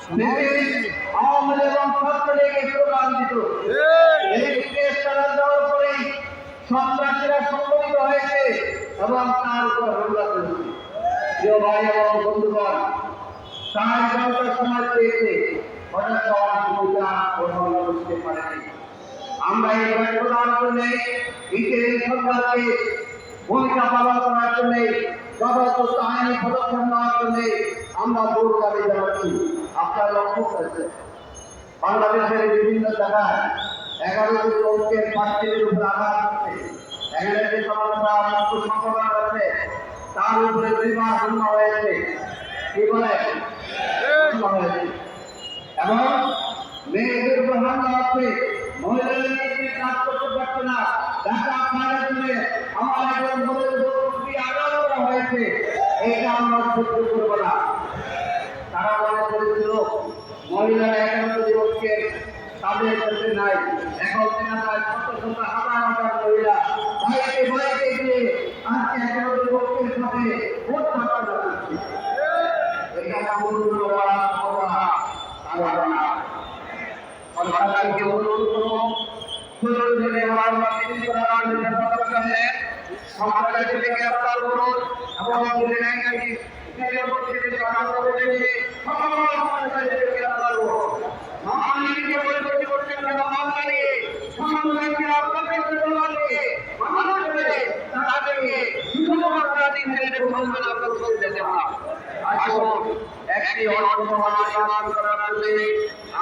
আওয়ামী লীগ এবং ছাত্রলীগের স্লোগান দিত। এই দেশ চালা দেওয়ার পরেই সন্ত্রাসীরা সংগঠিত হয়েছে এবং তার উপর হামলা করেছে। প্রিয় ভাই এবং বন্ধুগণ, তার জনতার সমাজ পেয়েছে হঠাৎ হওয়ার ভূমিকা গ্রহণ করতে পারেনি। আমরা এই ব্যর্থতার জন্য ইসরায়েল সরকারকে ভূমিকা পালন করার জন্য যথাযথ আইনি পদক্ষেপ নেওয়ার জন্য আমরা জোর দাবি জানাচ্ছি। আপনারা লক্ষ্য করেছেন বাংলাদেশের বিভিন্ন জায়গায় 11টি লোকের প্রার্থীদের উপর আঘাত হচ্ছে। এখানে যে সমস্যা সংগঠন আছে তার উপরে 2 মাস হামলা হয়েছে। কি বলে এবং মেয়েদের উপর হামলা হচ্ছে, মহিলাদের কাজ করতে পারছে না। ঢাকা আপনাদের জন্য আমার একজন আঘাত করা হয়েছে, এইটা আমরা সহ্য করবো না। তারা মনে করেছিল মহিলারা 11 দিবসকে তাদের ক্ষেত্রে নাই, এখন দেখা যায় শত শত হাজার হাজার মহিলা বাইরে বাইরে গিয়ে আজকে 11 দিবসের সাথে ভোট পাঠানো যাচ্ছে। এটা অনুরোধ করা না সরকারকে অনুরোধ করব সুযোগ দিলে আমার মিছিল করার জন্য সমাজের থেকে গ্রেফতার করুন এবং একটি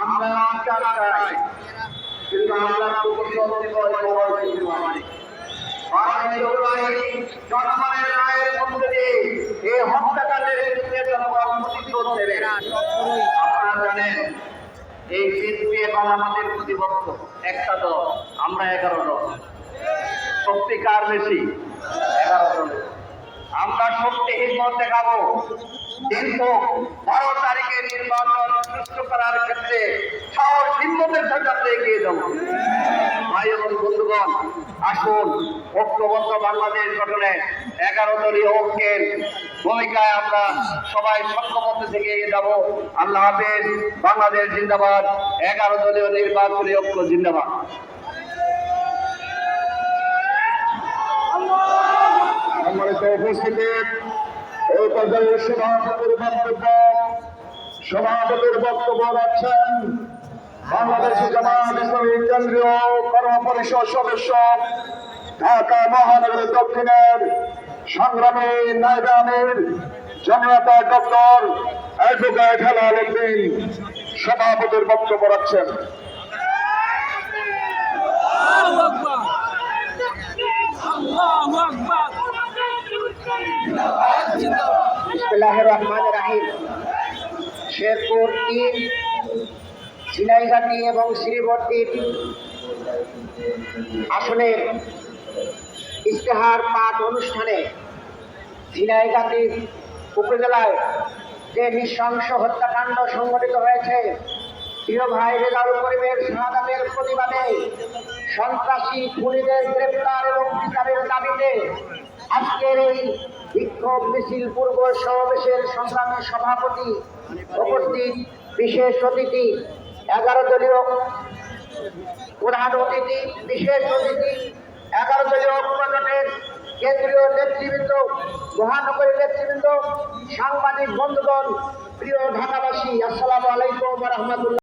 আমরা চাই কিন্তু আমরা জনগণের রায়ের মধ্যে দিয়ে এই হত্যাকাণ্ডের বিরুদ্ধে জনগণ প্রতিশোধ নেবে। আপনারা জানেন এই বিএনপি এবং আমাদের প্রতিপক্ষ একটা দল, আমরা 11 দল। শক্তি কার বেশি? 11 দল। আমরা শক্তি হিম্মত দেখাবো, কিন্তু 12 তারিখে নির্বাচন সুষ্ঠু করার ক্ষেত্রে সাহস হিম্মতের সাথে আমরা এগিয়ে যাব। ভাই এবং বন্ধুগণ, আসুন ঐক্যবদ্ধ বাংলাদেশ গঠনে 11 দলীয় ঐক্যের ভূমিকায় আমরা সবাই সঙ্গবদ্ধ থেকে এগিয়ে যাব। আল্লাহ হাফেজ। বাংলাদেশ জিন্দাবাদ। 11 দলীয় নির্বাচনী ঐক্য জিন্দাবাদ। উপস্থিতি এই পর্যায়ে সভাপতির বক্তব্য রাখছেন বাংলাদেশ জামায়াত ইসলামী কেন্দ্রীয় কর্মপরিষদ সদস্য, ঢাকা মহানগরী দক্ষিণের সংগ্রামী নায়েবে আমির জননেতা ডক্টর অ্যাডভোকেট হেলাল উদ্দিন সভাপতির বক্তব্য রাখছেন। বিসমিল্লাহির রহমানির রহিম। শেরপুর 3 ঝিনাইগাতি এবং শ্রীবর্তী আসনের ইশতেহার পাঠ অনুষ্ঠানে ঝিনাইগাতি উপজেলায় যে নৃশংস হত্যাকাণ্ড সংঘটিত হয়েছে, প্রিয় ভাই রেজাউল করিমের শাহাদাতের প্রতিবাদে সন্ত্রাসী খুনিদের গ্রেপ্তার এবং বিচারের দাবিতে আজকের এই বিক্ষোভ মিছিল পূর্ব সমাবেশের সংগ্রামী সভাপতি, উপস্থিত বিশেষ অতিথি, 11 দলীয় প্রধান অতিথি, বিশেষ অতিথি, 11 দলীয় ঐক্যজোটের কেন্দ্রীয় নেতৃবৃন্দ, মহানগরী নেতৃবৃন্দ, সাংবাদিক বন্ধুগণ, প্রিয় ঢাকাবাসী, আসসালামু আলাইকুম ওয়া রাহমাতুল্লাহ।